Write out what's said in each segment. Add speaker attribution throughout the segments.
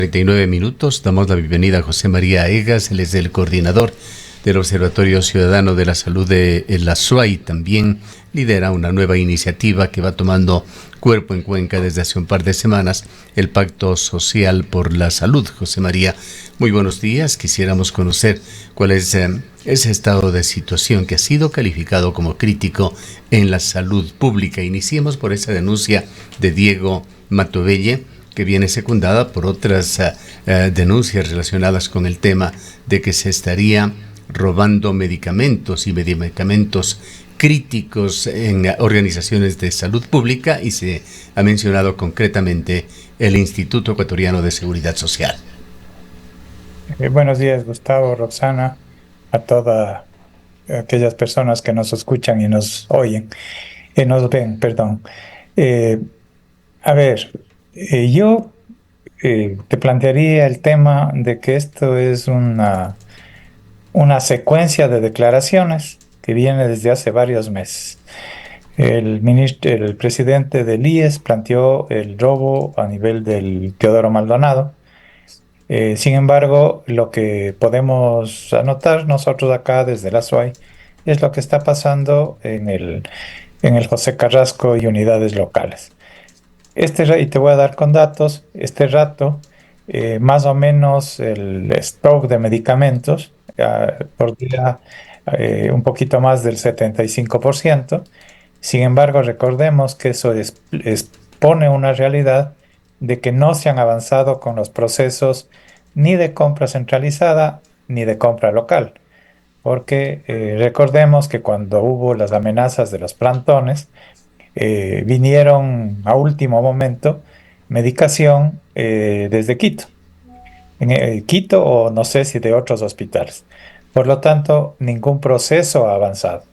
Speaker 1: 39 minutos. Damos la bienvenida a José María Egas. Él es el coordinador del Observatorio Ciudadano de la Salud de la SUAY. También lidera una nueva iniciativa que va tomando cuerpo en Cuenca desde hace un par de semanas, el Pacto Social por la Salud. José María, muy buenos días. Quisiéramos conocer cuál es ese estado de situación que ha sido calificado como crítico en la salud pública. Iniciemos por esa denuncia de Diego Matovelle, que viene secundada por otras denuncias relacionadas con el tema de que se estaría robando medicamentos y medicamentos críticos en organizaciones de salud pública, y se ha mencionado concretamente el Instituto Ecuatoriano de Seguridad Social.
Speaker 2: Buenos días, Gustavo, Roxana, a todas aquellas personas que nos escuchan y nos oyen, nos ven, perdón. Yo te plantearía el tema de que esto es una secuencia de declaraciones que viene desde hace varios meses. El presidente del IES planteó el robo a nivel del Teodoro Maldonado. Sin embargo, lo que podemos anotar nosotros acá desde la SUAY es lo que está pasando en el José Carrasco y unidades locales. Y te voy a dar con datos. Este rato, más o menos el stock de medicamentos por día, un poquito más del 75%. Sin embargo, recordemos que eso expone una realidad de que no se han avanzado con los procesos ni de compra centralizada ni de compra local. Porque recordemos que cuando hubo las amenazas de los plantones, vinieron a último momento medicación desde Quito. En Quito, o no sé si de otros hospitales. Por lo tanto, ningún proceso ha avanzado.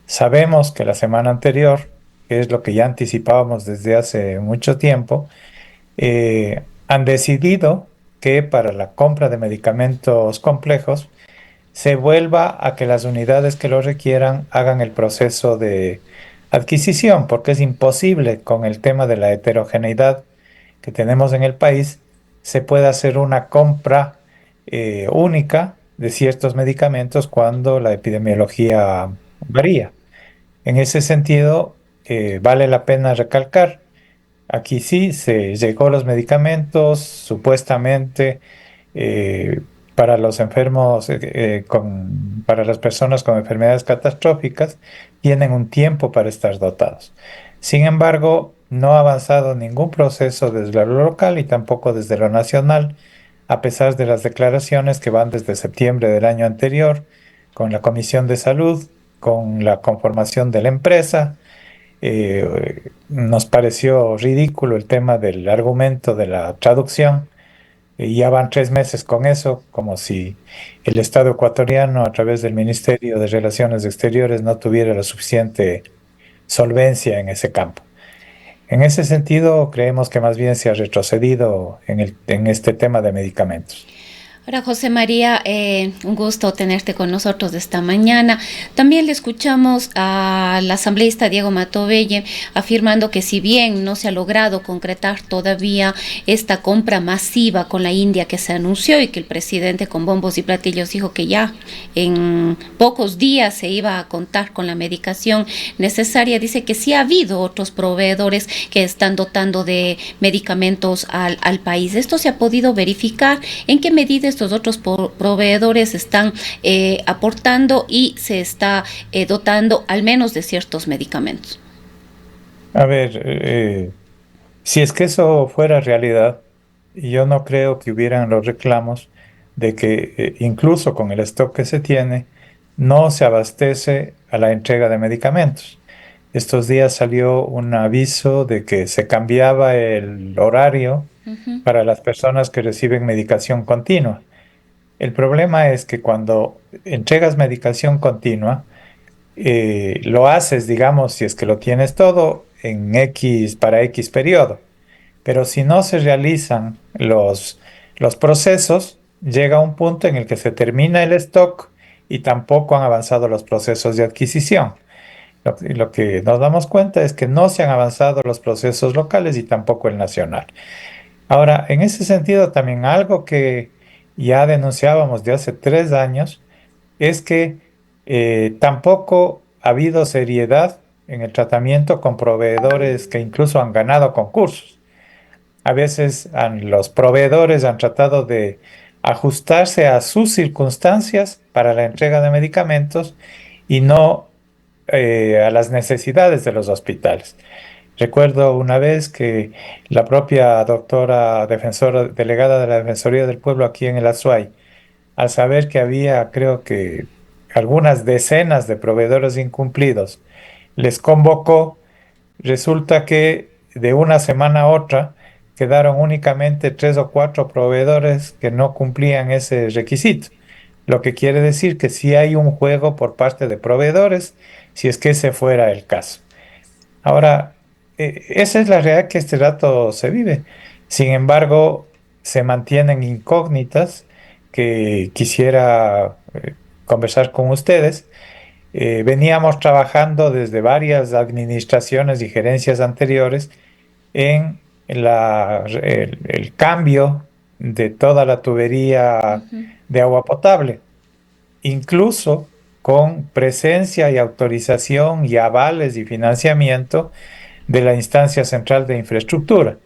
Speaker 2: Sabemos que la semana anterior, que es lo que ya anticipábamos desde hace mucho tiempo, han decidido que para la compra de medicamentos complejos se vuelva a que las unidades que lo requieran hagan el proceso de adquisición, porque es imposible con el tema de la heterogeneidad que tenemos en el país, se puede hacer una compra única de ciertos medicamentos cuando la epidemiología varía. En ese sentido, vale la pena recalcar, aquí sí se llegó los medicamentos supuestamente eh, para los enfermos, para las personas con enfermedades catastróficas, tienen un tiempo para estar dotados. Sin embargo, no ha avanzado ningún proceso desde lo local y tampoco desde lo nacional, a pesar de las declaraciones que van desde septiembre del año anterior, con la Comisión de Salud, con la conformación de la empresa. Nos pareció ridículo el tema del argumento de la traducción. Ya van 3 meses con eso, como si el Estado ecuatoriano, a través del Ministerio de Relaciones Exteriores, no tuviera la suficiente solvencia en ese campo. En ese sentido, creemos que más bien se ha retrocedido en este tema de medicamentos.
Speaker 3: Hola José María, un gusto tenerte con nosotros esta mañana. También le escuchamos al asambleísta Diego Matovelle afirmando que si bien no se ha logrado concretar todavía esta compra masiva con la India que se anunció y que el presidente con bombos y platillos dijo que ya en pocos días se iba a contar con la medicación necesaria, dice que sí ha habido otros proveedores que están dotando de medicamentos al país. ¿Esto se ha podido verificar? ¿En qué medida estos otros proveedores están aportando y se está dotando al menos de ciertos medicamentos?
Speaker 2: A ver, si es que eso fuera realidad, yo no creo que hubieran los reclamos de que incluso con el stock que se tiene, no se abastece a la entrega de medicamentos. Estos días salió un aviso de que se cambiaba el horario para las personas que reciben medicación continua. El problema es que cuando entregas medicación continua, lo haces, digamos, si es que lo tienes todo, para X periodo. Pero si no se realizan los procesos, llega un punto en el que se termina el stock y tampoco han avanzado los procesos de adquisición. Lo que nos damos cuenta es que no se han avanzado los procesos locales y tampoco el nacional. Ahora, en ese sentido, también algo que ya denunciábamos de hace 3 años es que tampoco ha habido seriedad en el tratamiento con proveedores que incluso han ganado concursos. A veces los proveedores han tratado de ajustarse a sus circunstancias para la entrega de medicamentos y no a las necesidades de los hospitales. Recuerdo una vez que la propia doctora defensora, delegada de la Defensoría del Pueblo aquí en el Azuay, al saber que había, creo que, algunas decenas de proveedores incumplidos, les convocó. Resulta que de una semana a otra quedaron únicamente 3 o 4 proveedores que no cumplían ese requisito. Lo que quiere decir que sí hay un juego por parte de proveedores, si es que ese fuera el caso. Ahora, esa es la realidad que este rato se vive. Sin embargo, se mantienen incógnitas que quisiera conversar con ustedes. Veníamos trabajando desde varias administraciones y gerencias anteriores en el cambio de toda la tubería
Speaker 3: Ujú.
Speaker 2: de agua potable, incluso con presencia y autorización y avales y financiamiento de la instancia central de infraestructura.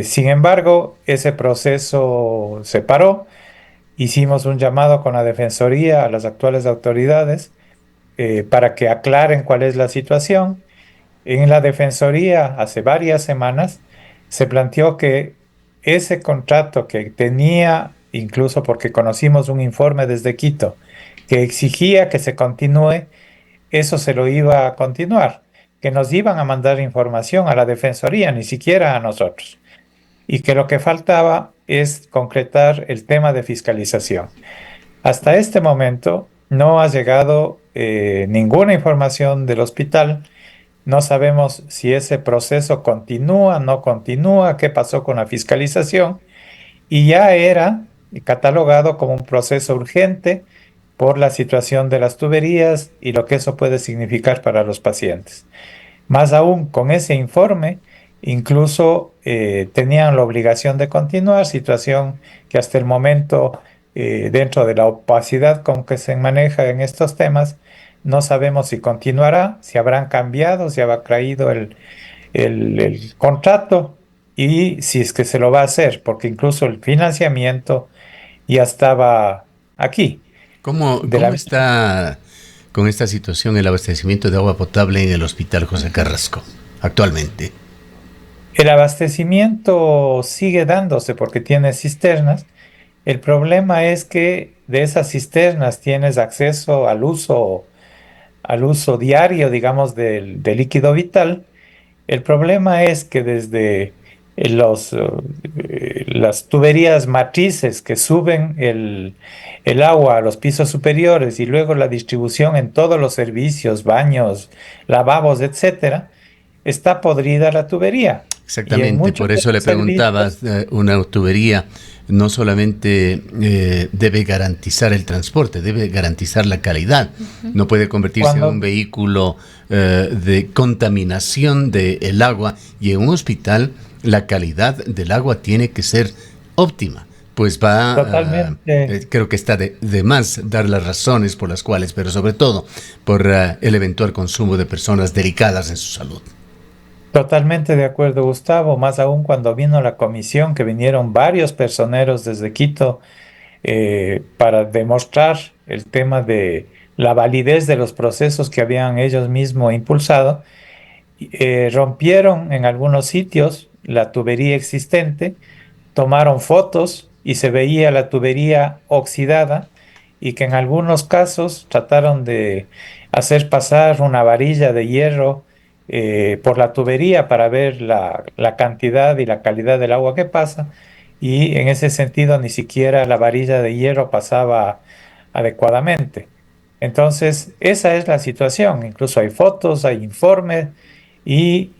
Speaker 2: Sin embargo, ese proceso se paró. Hicimos un llamado con la Defensoría a las actuales autoridades para que aclaren cuál es la situación. En la Defensoría, hace varias semanas, se planteó que ese contrato que tenía, incluso porque conocimos un informe desde Quito, que exigía que se continúe, eso se lo iba a continuar, que nos iban a mandar información a la Defensoría, ni siquiera a nosotros, y que lo que faltaba es concretar el tema de fiscalización. Hasta este momento no ha llegado ninguna información del hospital. No sabemos si ese proceso continúa, no continúa, qué pasó con la fiscalización, y ya era catalogado como un proceso urgente por la situación de las tuberías y lo que eso puede significar para los pacientes. Más aún, con ese informe, incluso tenían la obligación de continuar, situación que hasta el momento, dentro de la opacidad con que se maneja en estos temas, no sabemos si continuará, si habrán cambiado, si habrá caído el contrato y si es que se lo va a hacer, porque incluso el financiamiento ya estaba aquí. De
Speaker 1: ¿Cómo
Speaker 2: la,
Speaker 1: está con esta situación el abastecimiento de agua potable en el Hospital José Carrasco actualmente?
Speaker 2: el abastecimiento sigue dándose porque tiene cisternas. El problema es que de esas cisternas tienes acceso al uso diario, digamos, del líquido vital. El problema es que desde las tuberías matrices que suben el agua a los pisos superiores y luego la distribución en todos los servicios, baños, lavabos, etcétera, está podrida la tubería. Y en
Speaker 1: Exactamente,
Speaker 2: muchos
Speaker 1: por
Speaker 2: de
Speaker 1: eso le
Speaker 2: los
Speaker 1: preguntaba,
Speaker 2: servicios,
Speaker 1: una tubería no solamente debe garantizar el transporte, debe garantizar la calidad. No puede convertirse en un
Speaker 2: cuando
Speaker 1: vehículo de contaminación del agua, y en un hospital la calidad del agua tiene que ser óptima. Pues
Speaker 2: totalmente.
Speaker 1: creo que está de más dar las razones por las cuales, pero sobre todo por el eventual consumo de personas delicadas en su salud.
Speaker 2: Totalmente de acuerdo, Gustavo, más aún cuando vino la comisión, que vinieron varios personeros desde Quito para demostrar el tema de la validez de los procesos que habían ellos mismos impulsado. Rompieron en algunos sitios la tubería existente, tomaron fotos y se veía la tubería oxidada y que en algunos casos trataron de hacer pasar una varilla de hierro por la tubería para ver la cantidad y la calidad del agua que pasa, y en ese sentido ni siquiera la varilla de hierro pasaba adecuadamente. Entonces, esa es la situación. Incluso hay fotos, hay informes y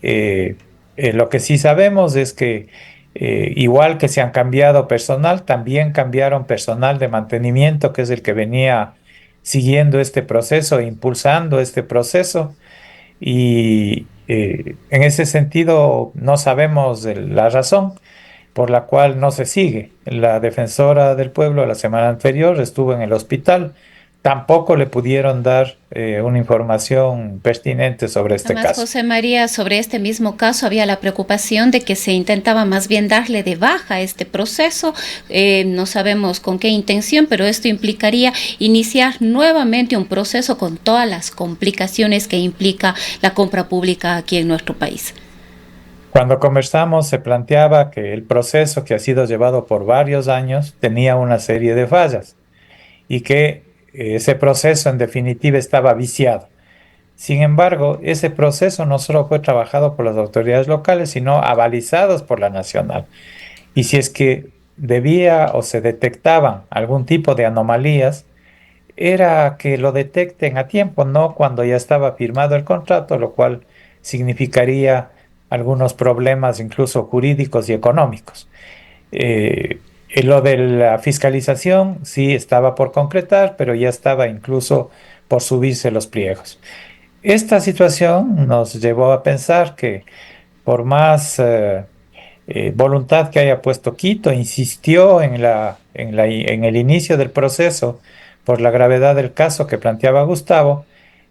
Speaker 2: lo que sí sabemos es que igual que se han cambiado personal, también cambiaron personal de mantenimiento, que es el que venía siguiendo este proceso, impulsando este proceso. Y en ese sentido no sabemos la razón, por la cual no se sigue. La defensora del pueblo la semana anterior estuvo en el hospital, tampoco le pudieron dar una información pertinente sobre este
Speaker 3: Además,
Speaker 2: caso.
Speaker 3: José María, sobre este mismo caso había la preocupación de que se intentaba más bien darle de baja este proceso. No sabemos con qué intención, pero esto implicaría iniciar nuevamente un proceso con todas las complicaciones que implica la compra pública aquí en nuestro país.
Speaker 2: Cuando conversamos se planteaba que el proceso que ha sido llevado por varios años tenía una serie de fallas y que ese proceso en definitiva estaba viciado. Sin embargo, ese proceso no solo fue trabajado por las autoridades locales, sino avalizados por la nacional. Y si es que debía o se detectaban algún tipo de anomalías, era que lo detecten a tiempo, no cuando ya estaba firmado el contrato, lo cual significaría algunos problemas incluso jurídicos y económicos. Lo de la fiscalización sí estaba por concretar, pero ya estaba incluso por subirse los pliegos. Esta situación nos llevó a pensar que por más voluntad que haya puesto Quito, insistió en el inicio del proceso por la gravedad del caso que planteaba Gustavo.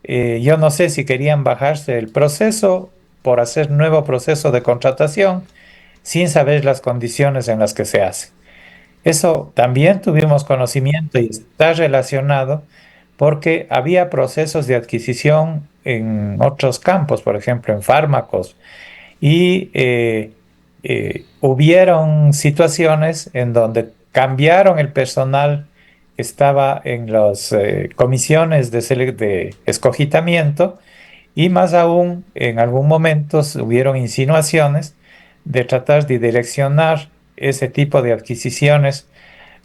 Speaker 2: Yo no sé si querían bajarse el proceso por hacer nuevo proceso de contratación sin saber las condiciones en las que se hace. Eso también tuvimos conocimiento y está relacionado porque había procesos de adquisición en otros campos, por ejemplo, en fármacos, y hubieron situaciones en donde cambiaron el personal que estaba en las comisiones de escogitamiento y más aún en algún momento hubieron insinuaciones de tratar de direccionar ese tipo de adquisiciones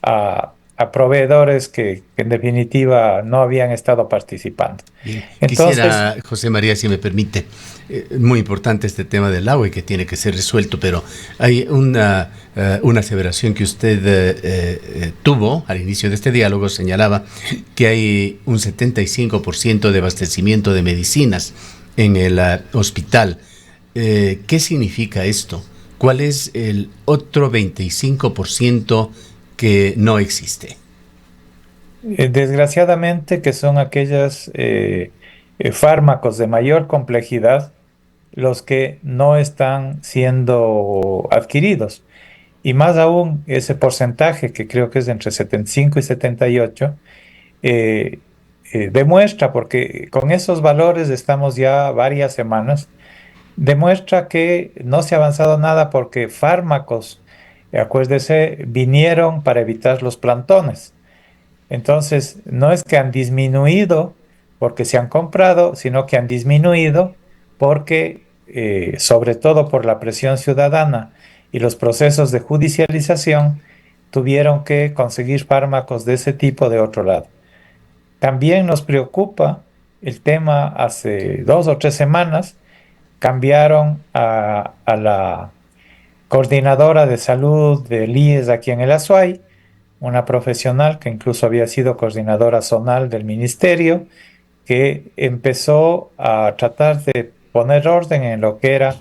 Speaker 2: a proveedores que en definitiva no habían estado participando.
Speaker 1: Bien,
Speaker 2: Entonces,
Speaker 1: quisiera, José María, si me permite, muy importante este tema del agua y que tiene que ser resuelto, pero hay una aseveración que usted tuvo al inicio de este diálogo, señalaba que hay un 75% de abastecimiento de medicinas en el hospital. ¿Qué significa esto? ¿Cuál es el otro 25% que no existe?
Speaker 2: desgraciadamente que son aquellos fármacos de mayor complejidad los que no están siendo adquiridos. Y más aún ese porcentaje, que creo que es entre 75 y 78, eh, demuestra, porque con esos valores estamos ya varias semanas, demuestra que no se ha avanzado nada porque fármacos, acuérdese, vinieron para evitar los plantones. Entonces, no es que han disminuido porque se han comprado, sino que han disminuido porque, sobre todo por la presión ciudadana y los procesos de judicialización, tuvieron que conseguir fármacos de ese tipo de otro lado. También nos preocupa el tema, hace 2 o 3 semanas cambiaron a la coordinadora de salud del IES aquí en el Azuay, una profesional que incluso había sido coordinadora zonal del ministerio, que empezó a tratar de poner orden en lo que era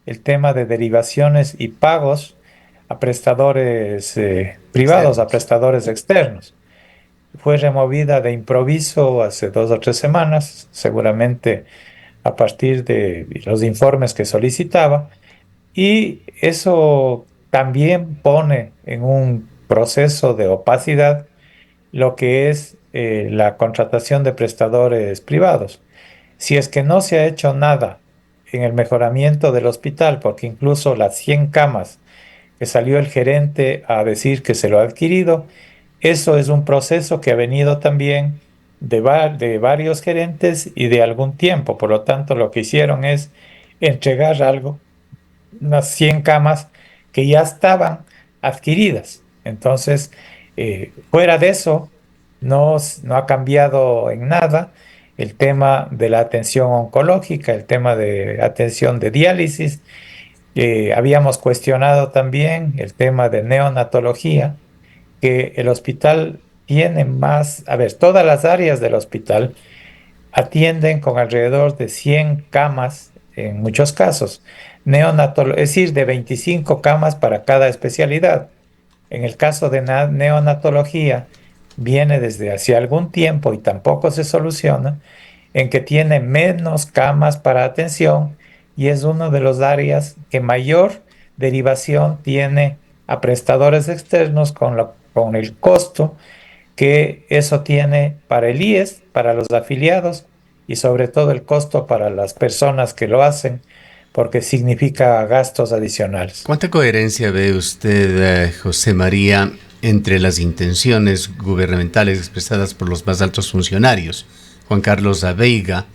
Speaker 2: el tema de derivaciones y pagos a prestadores privados, a prestadores externos. Fue removida de improviso hace 2 o 3 semanas, seguramente a partir de los informes que solicitaba, y eso también pone en un proceso de opacidad lo que es la contratación de prestadores privados. Si es que no se ha hecho nada en el mejoramiento del hospital, porque incluso las 100 camas que salió el gerente a decir que se lo ha adquirido, eso es un proceso que ha venido también de varios gerentes y de algún tiempo. Por lo tanto, lo que hicieron es entregar algo, unas 100 camas que ya estaban adquiridas. Entonces, fuera de eso, no ha cambiado en nada el tema de la atención oncológica, el tema de atención de diálisis. Habíamos cuestionado también el tema de neonatología, que el hospital tiene más, a ver, todas las áreas del hospital atienden con alrededor de 100 camas en muchos casos. Es decir, de 25 camas para cada especialidad. En el caso de neonatología, viene desde hace algún tiempo y tampoco se soluciona, en que tiene menos camas para atención y es uno de los áreas que mayor derivación tiene a prestadores externos con el costo que eso tiene para el IES, para los afiliados y sobre todo el costo para las personas que lo hacen, porque significa gastos adicionales.
Speaker 1: ¿Cuánta coherencia ve usted, José María, entre las intenciones gubernamentales expresadas por los más altos funcionarios? Juan Carlos Abeiga,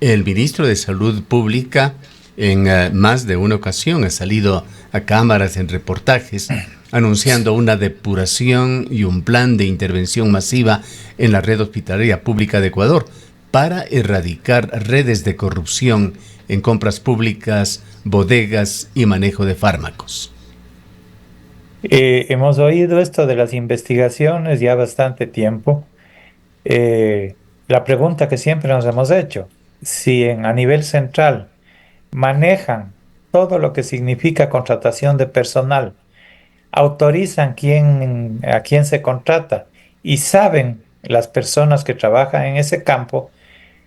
Speaker 1: el ministro de Salud Pública, en más de una ocasión ha salido a cámaras en reportajes anunciando una depuración y un plan de intervención masiva en la red hospitalaria pública de Ecuador para erradicar redes de corrupción en compras públicas, bodegas y manejo de fármacos.
Speaker 2: Hemos oído esto de las investigaciones ya bastante tiempo. La pregunta que siempre nos hemos hecho, si a nivel central manejan todo lo que significa contratación de personal, autorizan a quién se contrata y saben las personas que trabajan en ese campo,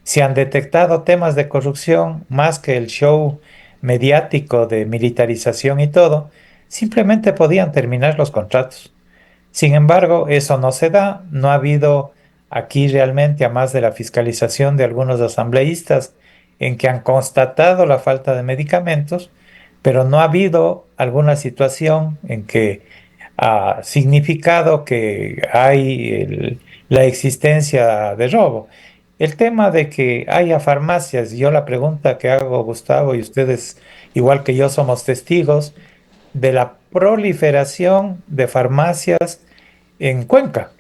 Speaker 2: si han detectado temas de corrupción más que el show mediático de militarización y todo, simplemente podían terminar los contratos. Sin embargo, eso no se da, no ha habido aquí realmente, a más de la fiscalización de algunos asambleístas en que han constatado la falta de medicamentos, pero no ha habido alguna situación en que ha significado que hay la existencia de robo. El tema de que haya farmacias, yo la pregunta que hago, Gustavo, y ustedes, igual que yo, somos testigos de la proliferación de farmacias en Cuenca.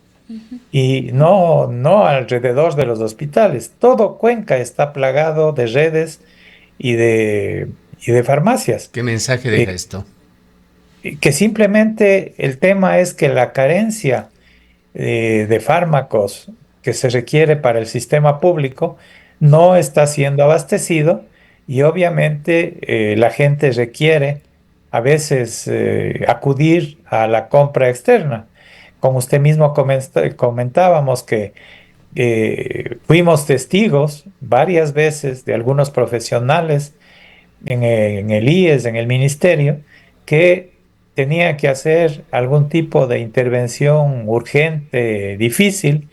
Speaker 2: Y no alrededor de los hospitales. Todo Cuenca está plagado de redes y de farmacias.
Speaker 1: ¿Qué mensaje deja esto?
Speaker 2: Que simplemente el tema es que la carencia de fármacos que se requiere para el sistema público no está siendo abastecido y obviamente la gente requiere a veces acudir a la compra externa. Como usted mismo comentábamos que fuimos testigos varias veces de algunos profesionales en el IES, en el ministerio, que tenían que hacer algún tipo de intervención urgente, difícil,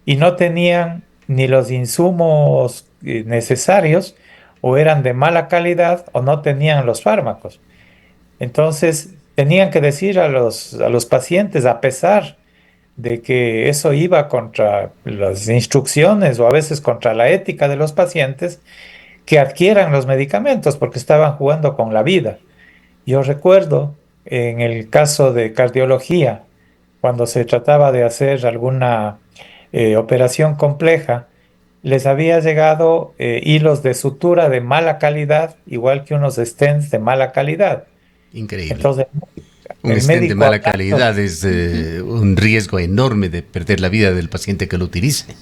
Speaker 2: y no tenían ni los insumos necesarios, o eran de mala calidad, o no tenían los fármacos. Entonces, tenían que decir a los pacientes, a pesar de que eso iba contra las instrucciones o a veces contra la ética de los pacientes, que adquieran los medicamentos porque estaban jugando con la vida. Yo recuerdo en el caso de cardiología, cuando se trataba de hacer alguna operación compleja, les había llegado hilos de sutura de mala calidad, igual que unos stents de mala calidad.
Speaker 1: Increíble.
Speaker 2: Entonces,
Speaker 1: un stent de mala calidad es un riesgo enorme de perder la vida del paciente que lo utilice.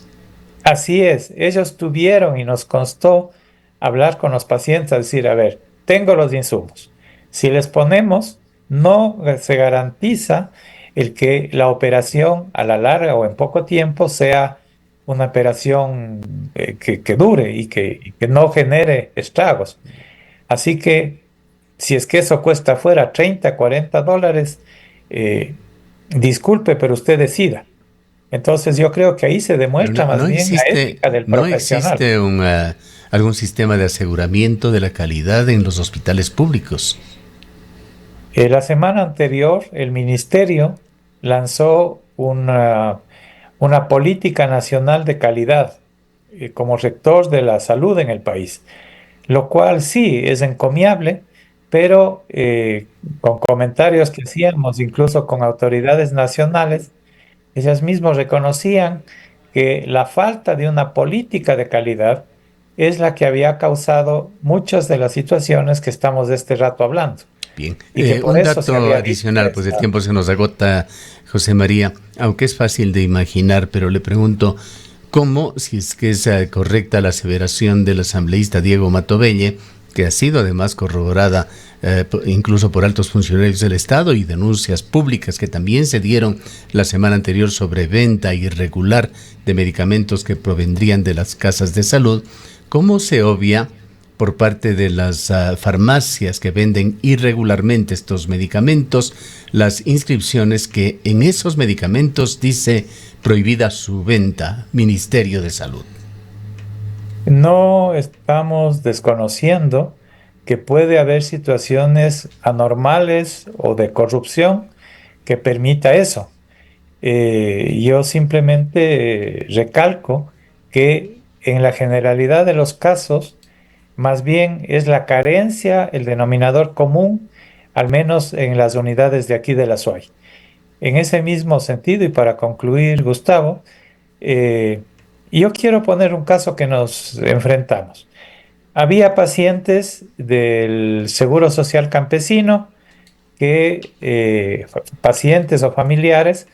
Speaker 2: Así es, ellos tuvieron y nos constó hablar con los pacientes, decir, a ver, tengo los insumos. Si les ponemos, no se garantiza el que la operación a la larga o en poco tiempo sea una operación que dure y que no genere estragos. Así que si es que eso cuesta fuera $30, $40, disculpe, pero usted decida. Entonces yo creo que ahí se demuestra más bien la ética del profesional.
Speaker 1: ¿No existe algún sistema de aseguramiento de la calidad en los hospitales públicos?
Speaker 2: La semana anterior el ministerio lanzó una política nacional de calidad como rector de la salud en el país, lo cual sí es encomiable, pero con comentarios que hacíamos incluso con autoridades nacionales, ellas mismas reconocían que la falta de una política de calidad es la que había causado muchas de las situaciones que estamos de este rato hablando.
Speaker 1: Bien, un dato adicional, pues el tiempo se nos agota, José María, aunque es fácil de imaginar, pero le pregunto, ¿cómo, si es que es correcta la aseveración del asambleísta Diego Matovelle, que ha sido además corroborada incluso por altos funcionarios del Estado, y denuncias públicas que también se dieron la semana anterior sobre venta irregular de medicamentos que provendrían de las casas de salud. ¿Cómo se obvia por parte de las farmacias que venden irregularmente estos medicamentos las inscripciones que en esos medicamentos dice prohibida su venta, Ministerio de Salud?
Speaker 2: No estamos desconociendo que puede haber situaciones anormales o de corrupción que permita eso. Yo simplemente recalco que en la generalidad de los casos, más bien es la carencia el denominador común, al menos en las unidades de aquí de la SUAY. En ese mismo sentido, y para concluir, Gustavo, yo quiero poner un caso que nos enfrentamos. Había pacientes del Seguro Social Campesino, pacientes o familiares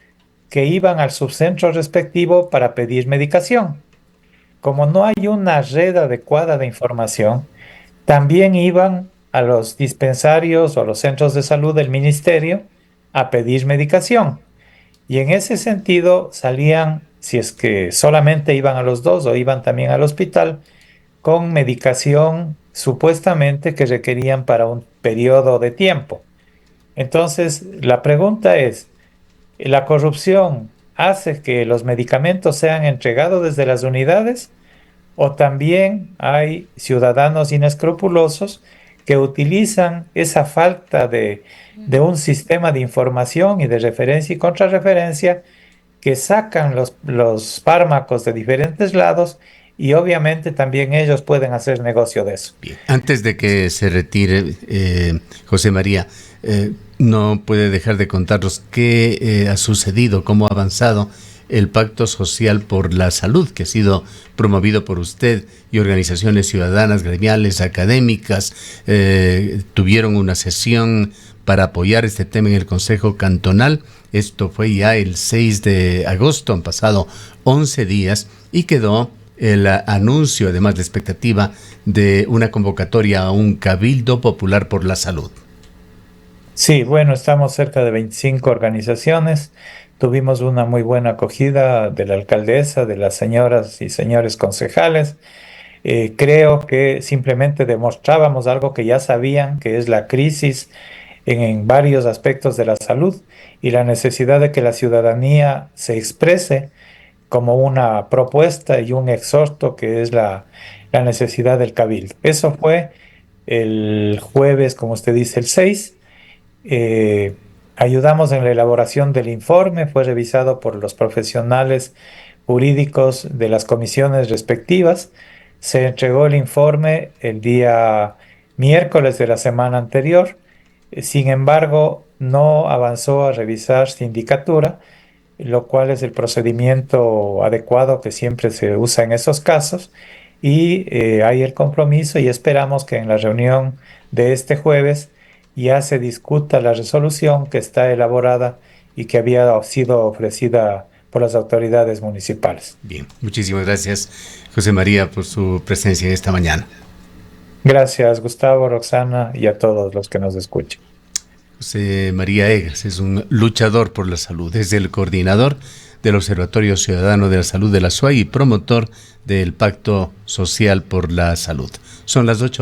Speaker 2: que iban al subcentro respectivo para pedir medicación. Como no hay una red adecuada de información, también iban a los dispensarios o a los centros de salud del ministerio a pedir medicación. Y en ese sentido salían, si es que solamente iban a los dos o iban también al hospital, con medicación supuestamente que requerían para un periodo de tiempo. Entonces, la pregunta es, ¿la corrupción hace que los medicamentos sean entregados desde las unidades? ¿O también hay ciudadanos inescrupulosos que utilizan esa falta de un sistema de información y de referencia y contrarreferencia, que sacan los fármacos de diferentes lados, y obviamente también ellos pueden hacer negocio de eso?
Speaker 1: Bien. Antes de que se retire, José María, no puede dejar de contarnos qué ha sucedido, cómo ha avanzado el Pacto Social por la Salud, que ha sido promovido por usted y organizaciones ciudadanas, gremiales, académicas. Tuvieron una sesión para apoyar este tema en el Consejo Cantonal. Esto fue ya el 6 de agosto, han pasado 11 días y quedó el anuncio, además de expectativa, de una convocatoria a un Cabildo Popular por la Salud.
Speaker 2: Sí, bueno, estamos cerca de 25 organizaciones. Tuvimos una muy buena acogida de la alcaldesa, de las señoras y señores concejales. Creo que simplemente demostrábamos algo que ya sabían, que es la crisis en varios aspectos de la salud y la necesidad de que la ciudadanía se exprese como una propuesta y un exhorto, que es la necesidad del cabildo. Eso fue el jueves, como usted dice, el 6. Ayudamos en la elaboración del informe, fue revisado por los profesionales jurídicos de las comisiones respectivas. Se entregó el informe el día miércoles de la semana anterior. Sin embargo, no avanzó a revisar sindicatura, lo cual es el procedimiento adecuado que siempre se usa en esos casos, y hay el compromiso y esperamos que en la reunión de este jueves ya se discuta la resolución que está elaborada y que había sido ofrecida por las autoridades municipales.
Speaker 1: Bien, muchísimas gracias, José María, por su presencia en esta mañana.
Speaker 2: Gracias, Gustavo, Roxana, y a todos los que nos escuchan.
Speaker 1: José María Egas es un luchador por la salud, es el coordinador del Observatorio Ciudadano de la Salud de la SUAY y promotor del Pacto Social por la Salud. Son las 8